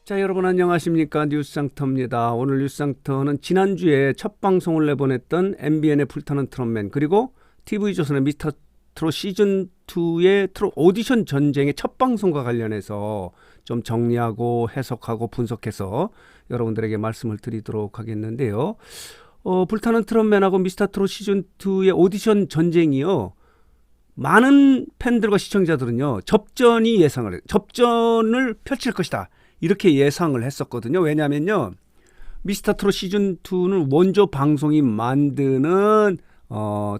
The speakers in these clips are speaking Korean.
자, 여러분 안녕하십니까? 뉴스상터입니다. 오늘 뉴스상터는 지난주에 첫 방송을 내보냈던 MBN의 불타는 트롯맨 그리고 TV조선의 미스터트롯 시즌2의 트롯 오디션 전쟁의 첫 방송과 관련해서 좀 정리하고 해석하고 분석해서 여러분들에게 말씀을 드리도록 하겠는데요. 불타는 트롯맨하고 미스터트롯 시즌2의 오디션 전쟁이요. 많은 팬들과 시청자들은요. 접전을 펼칠 것이다. 이렇게 예상을 했었거든요. 왜냐하면요. 미스터트롯 시즌2는 원조 방송이 만드는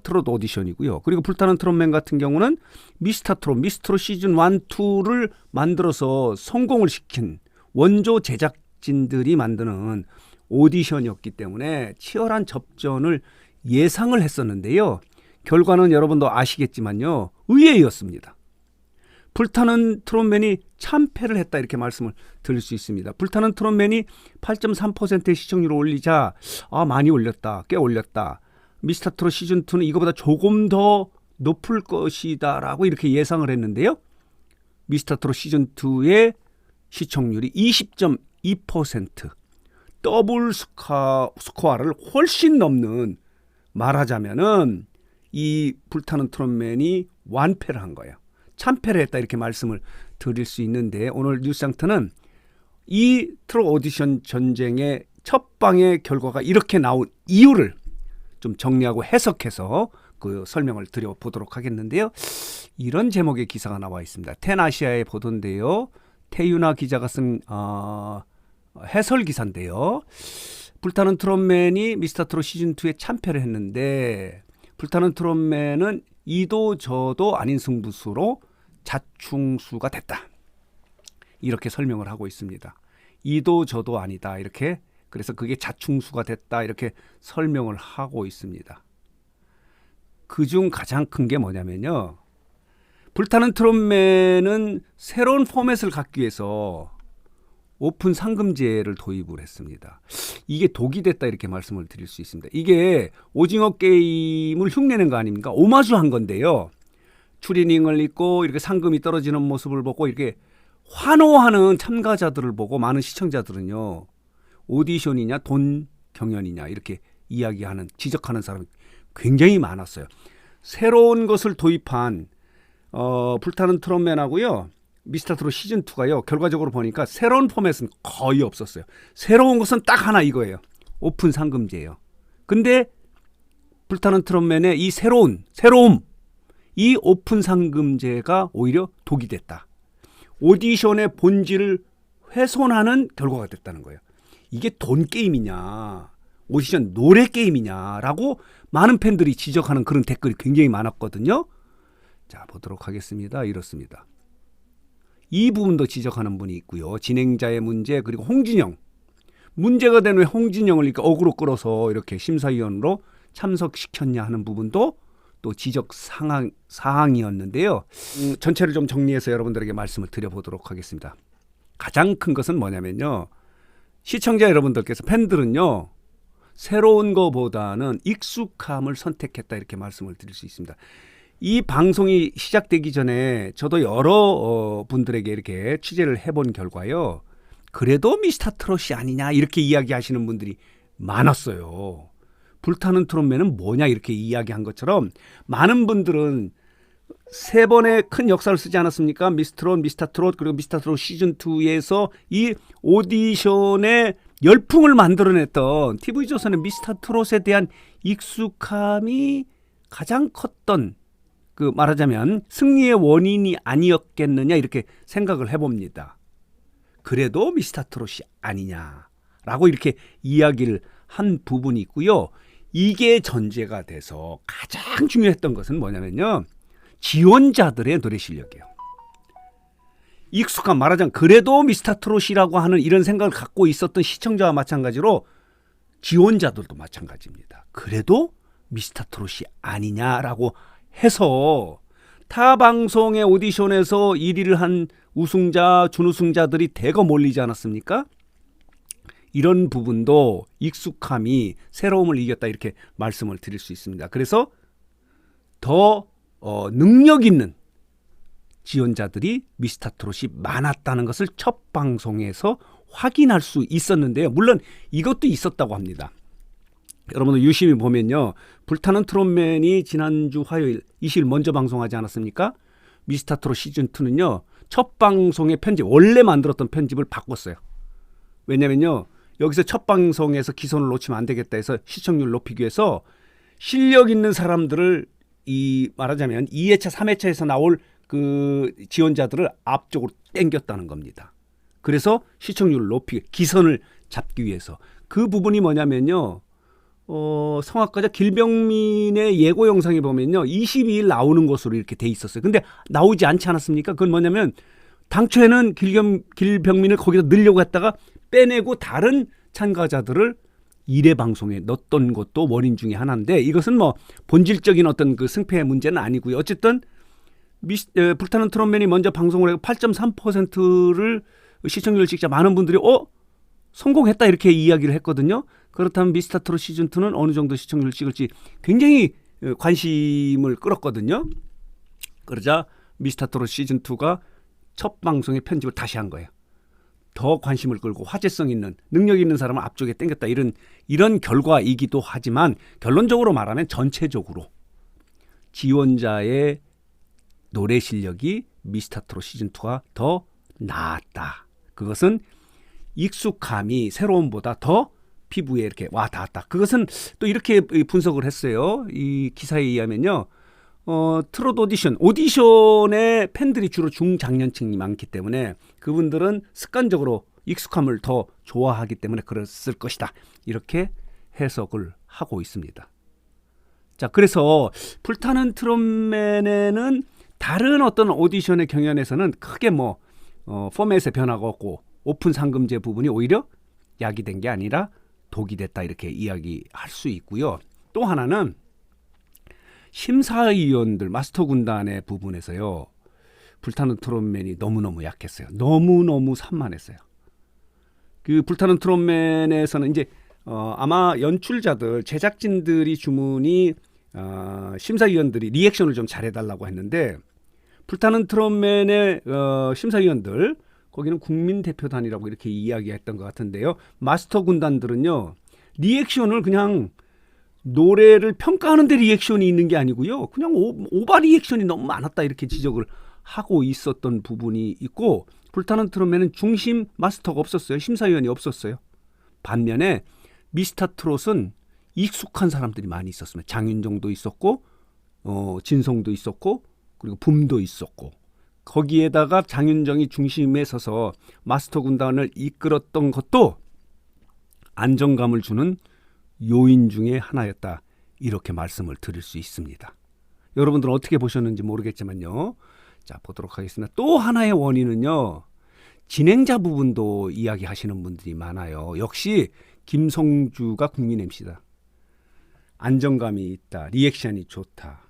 트롯 오디션이고요. 그리고 불타는 트롯맨 같은 경우는 미스터트롯 시즌 1, 2를 만들어서 성공을 시킨 원조 제작진들이 만드는 오디션이었기 때문에 치열한 접전을 예상을 했었는데요. 결과는 여러분도 아시겠지만요. 의외였습니다. 불타는 트롯맨이 참패를 했다 이렇게 말씀을 드릴 수 있습니다. 불타는 트롯맨이 8.3%의 시청률을 올리자 많이 올렸다. 꽤 올렸다. 미스터트롯 시즌2는 이거보다 조금 더 높을 것이다 라고 이렇게 예상을 했는데요. 미스터트롯 시즌2의 시청률이 20.2% 더블 스코어를 훨씬 넘는, 말하자면은 이 불타는 트롯맨이 완패를 한 거예요. 참패를 했다 이렇게 말씀을 드릴 수 있는데, 오늘 뉴스상터는 이 트롯 오디션 전쟁의 첫 방의 결과가 이렇게 나온 이유를 좀 정리하고 해석해서 그 설명을 드려보도록 하겠는데요. 이런 제목의 기사가 나와 있습니다. 텐아시아에 보도인데요. 태윤아 기자가 쓴 해설 기사인데요. 불타는 트롯맨이 미스터트롯 시즌2에 참패를 했는데, 불타는 트롯맨은 이도 저도 아닌 승부수로 자충수가 됐다. 이렇게 설명을 하고 있습니다. 이도 저도 아니다. 이렇게, 그래서 그게 자충수가 됐다. 이렇게 설명을 하고 있습니다. 그중 가장 큰 게 뭐냐면요. 불타는 트롯맨은 새로운 포맷을 갖기 위해서 오픈 상금제를 도입을 했습니다. 이게 독이 됐다 이렇게 말씀을 드릴 수 있습니다. 이게 오징어 게임을 흉내낸 거 아닙니까? 오마주한 건데요. 추리닝을 입고 이렇게 상금이 떨어지는 모습을 보고 이렇게 환호하는 참가자들을 보고 많은 시청자들은요. 오디션이냐 돈 경연이냐 이렇게 이야기하는, 지적하는 사람이 굉장히 많았어요. 새로운 것을 도입한 불타는 트롯맨하고요. 미스터트롯 시즌2가요. 결과적으로 보니까 새로운 포맷은 거의 없었어요. 새로운 것은 딱 하나 이거예요. 오픈 상금제예요. 근데 불타는 트롯맨의 이 새로움, 이 오픈 상금제가 오히려 독이 됐다. 오디션의 본질을 훼손하는 결과가 됐다는 거예요. 이게 돈 게임이냐, 오디션 노래 게임이냐라고 많은 팬들이 지적하는 그런 댓글이 굉장히 많았거든요. 자, 보도록 하겠습니다. 이렇습니다. 이 부분도 지적하는 분이 있고요. 진행자의 문제, 그리고 홍진영. 문제가 된 왜 홍진영을 이렇게 어그로 끌어서 이렇게 심사위원으로 참석시켰냐 하는 부분도 또 지적 사항이었는데요. 전체를 좀 정리해서 여러분들에게 말씀을 드려보도록 하겠습니다. 가장 큰 것은 뭐냐면요. 시청자 여러분들께서, 팬들은요. 새로운 것보다는 익숙함을 선택했다 이렇게 말씀을 드릴 수 있습니다. 이 방송이 시작되기 전에 저도 여러 분들에게 이렇게 취재를 해본 결과요. 그래도 미스터트롯이 아니냐 이렇게 이야기하시는 분들이 많았어요. 불타는 트롯맨은 뭐냐 이렇게 이야기한 것처럼 많은 분들은 세 번의 큰 역사를 쓰지 않았습니까? 미스터트롯 그리고 미스터트롯 시즌2에서 이 오디션의 열풍을 만들어냈던 TV조선의 미스터트롯에 대한 익숙함이 가장 컸던, 그 말하자면 승리의 원인이 아니었겠느냐 이렇게 생각을 해봅니다. 그래도 미스터트롯이 아니냐라고 이렇게 이야기를 한 부분이 있고요. 이게 전제가 돼서 가장 중요했던 것은 뭐냐면요. 지원자들의 노래 실력이에요. 익숙한, 말하자면 그래도 미스터트롯이라고 하는 이런 생각을 갖고 있었던 시청자와 마찬가지로 지원자들도 마찬가지입니다. 그래도 미스터트롯이 아니냐라고 해서 타 방송의 오디션에서 1위를 한 우승자, 준우승자들이 대거 몰리지 않았습니까? 이런 부분도 익숙함이 새로움을 이겼다 이렇게 말씀을 드릴 수 있습니다. 그래서 더 능력 있는 지원자들이 미스터트롯이 많았다는 것을 첫 방송에서 확인할 수 있었는데요. 물론 이것도 있었다고 합니다. 여러분들 유심히 보면요. 불타는 트롯맨이 지난주 화요일 20일 먼저 방송하지 않았습니까? 미스터트롯 시즌2는요. 첫 방송의 편집, 원래 만들었던 편집을 바꿨어요. 왜냐면요. 여기서 첫 방송에서 기선을 놓치면 안 되겠다 해서 시청률 높이기 위해서 실력 있는 사람들을 말하자면 2회차, 3회차에서 나올 그 지원자들을 앞쪽으로 당겼다는 겁니다. 그래서 시청률을 높이기, 기선을 잡기 위해서. 그 부분이 뭐냐면요. 성악가자 길병민의 예고 영상에 보면요. 22일 나오는 것으로 이렇게 돼 있었어요. 근데 나오지 않지 않았습니까? 그건 뭐냐면 당초에는 길병민을 거기다 넣으려고 했다가 빼내고 다른 참가자들을 1회 방송에 넣었던 것도 원인 중에 하나인데 이것은 뭐 본질적인 어떤 그 승패의 문제는 아니고요. 어쨌든 불타는 트롯맨이 먼저 방송을 하고 8.3%를 시청률을 찍자 많은 분들이 성공했다 이렇게 이야기를 했거든요. 그렇다면 미스터트롯 시즌2는 어느 정도 시청률을 찍을지 굉장히 관심을 끌었거든요. 그러자 미스터트롯 시즌2가 첫 방송의 편집을 다시 한 거예요. 더 관심을 끌고 화제성 있는 능력 있는 사람을 앞쪽에 당겼다 이런 결과이기도 하지만 결론적으로 말하면 전체적으로 지원자의 노래 실력이 미스터트롯 시즌2가 더 나았다. 그것은 익숙함이 새로움보다 더 피부에 이렇게 와 닿았다. 그것은 또 이렇게 분석을 했어요. 이 기사에 의하면요. 트롯 오디션의 팬들이 주로 중장년층이 많기 때문에 그분들은 습관적으로 익숙함을 더 좋아하기 때문에 그랬을 것이다. 이렇게 해석을 하고 있습니다. 자, 그래서 불타는 트롯맨에는 다른 어떤 오디션의 경연에서는 크게 포맷의 변화가 없고 오픈 상금제 부분이 오히려 약이 된 게 아니라 독이 됐다 이렇게 이야기할 수 있고요. 또 하나는 심사위원들 마스터 군단의 부분에서요. 불타는 트롯맨이 너무너무 약했어요. 너무너무 산만했어요. 그 불타는 트롯맨에서는 이제 아마 연출자들 제작진들이 주문이 심사위원들이 리액션을 좀 잘해달라고 했는데 불타는 트롯맨의 심사위원들 거기는 국민대표단이라고 이렇게 이야기했던 것 같은데요. 마스터 군단들은요. 리액션을 그냥 노래를 평가하는 데 리액션이 있는 게 아니고요. 그냥 오바 리액션이 너무 많았다 이렇게 지적을 하고 있었던 부분이 있고 불타는 트롯맨은 중심 마스터가 없었어요. 심사위원이 없었어요. 반면에 미스터트롯은 익숙한 사람들이 많이 있었습니다. 장윤정도 있었고 진성도 있었고 그리고 붐도 있었고 거기에다가 장윤정이 중심에 서서 마스터 군단을 이끌었던 것도 안정감을 주는 요인 중에 하나였다. 이렇게 말씀을 드릴 수 있습니다. 여러분들은 어떻게 보셨는지 모르겠지만요. 자, 보도록 하겠습니다. 또 하나의 원인은요. 진행자 부분도 이야기하시는 분들이 많아요. 역시 김성주가 국민 MC다. 안정감이 있다. 리액션이 좋다.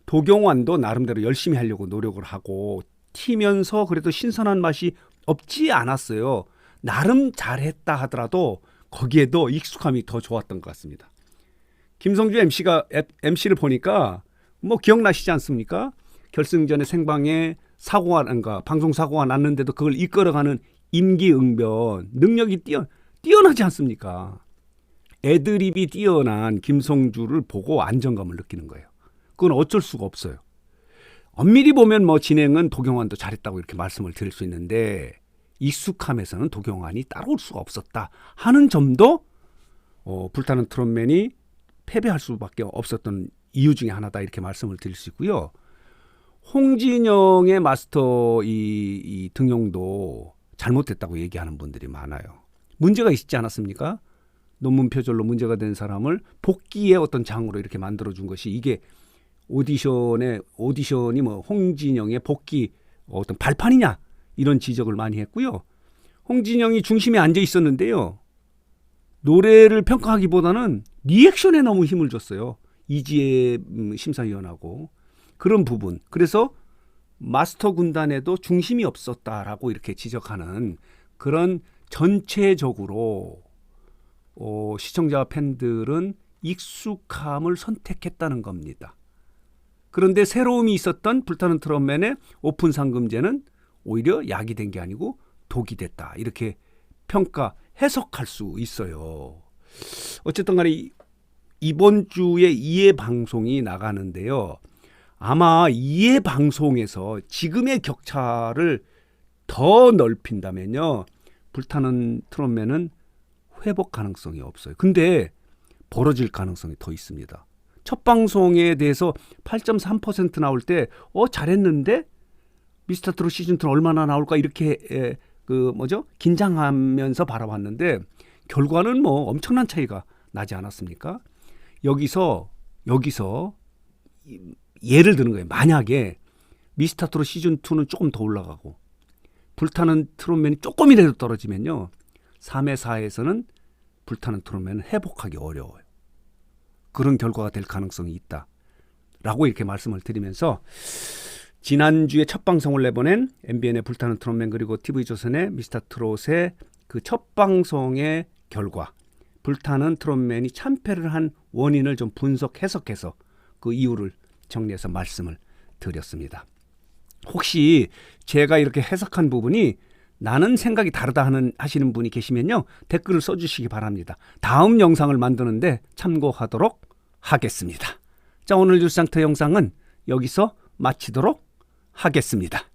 도경완도 나름대로 열심히 하려고 노력을 하고 튀면서 그래도 신선한 맛이 없지 않았어요. 나름 잘했다 하더라도 거기에도 익숙함이 더 좋았던 것 같습니다. 김성주 MC를 보니까 기억나시지 않습니까? 결승전에 생방에 방송 사고가 났는데도 그걸 이끌어가는 임기응변 능력이 뛰어나지 않습니까? 애드립이 뛰어난 김성주를 보고 안정감을 느끼는 거예요. 그건 어쩔 수가 없어요. 엄밀히 보면 진행은 도경완도 잘했다고 이렇게 말씀을 드릴 수 있는데 익숙함에서는 도경완이 따라올 수가 없었다 하는 점도 불타는 트롯맨이 패배할 수밖에 없었던 이유 중에 하나다 이렇게 말씀을 드릴 수 있고요. 홍진영의 마스터 이 등용도 잘못됐다고 얘기하는 분들이 많아요. 문제가 있지 않았습니까? 논문 표절로 문제가 된 사람을 복귀의 어떤 장으로 이렇게 만들어준 것이 이게 오디션이 홍진영의 복귀 어떤 발판이냐 이런 지적을 많이 했고요. 홍진영이 중심에 앉아 있었는데요. 노래를 평가하기보다는 리액션에 너무 힘을 줬어요. 이지혜 심사위원하고 그런 부분. 그래서 마스터 군단에도 중심이 없었다라고 이렇게 지적하는 그런 전체적으로 시청자와 팬들은 익숙함을 선택했다는 겁니다. 그런데 새로움이 있었던 불타는 트롯맨의 오픈 상금제는 오히려 약이 된 게 아니고 독이 됐다. 이렇게 평가, 해석할 수 있어요. 어쨌든 간에 이번 주에 이해 방송이 나가는데요. 아마 이해 방송에서 지금의 격차를 더 넓힌다면요. 불타는 트롯맨은 회복 가능성이 없어요. 근데 벌어질 가능성이 더 있습니다. 첫 방송에 대해서 8.3% 나올 때 잘했는데 미스터 트롯 시즌2는 얼마나 나올까 이렇게 긴장하면서 바라봤는데 결과는 뭐 엄청난 차이가 나지 않았습니까? 여기서 예를 드는 거예요. 만약에 미스터 트롯 시즌2는 조금 더 올라가고 불타는 트롯맨이 조금이라도 떨어지면요. 3회, 4회에서는 불타는 트롯맨은 회복하기 어려워요. 그런 결과가 될 가능성이 있다라고 이렇게 말씀을 드리면서 지난주에 첫 방송을 내보낸 MBN의 불타는 트롯맨 그리고 TV조선의 미스터 트롯의 그 첫 방송의 결과, 불타는 트롯맨이 참패를 한 원인을 좀 해석해서 그 이유를 정리해서 말씀을 드렸습니다. 혹시 제가 이렇게 해석한 부분이 나는 생각이 다르다 하시는 분이 계시면요. 댓글을 써주시기 바랍니다. 다음 영상을 만드는데 참고하도록 하겠습니다. 자, 오늘 뉴스상터 영상은 여기서 마치도록 하겠습니다.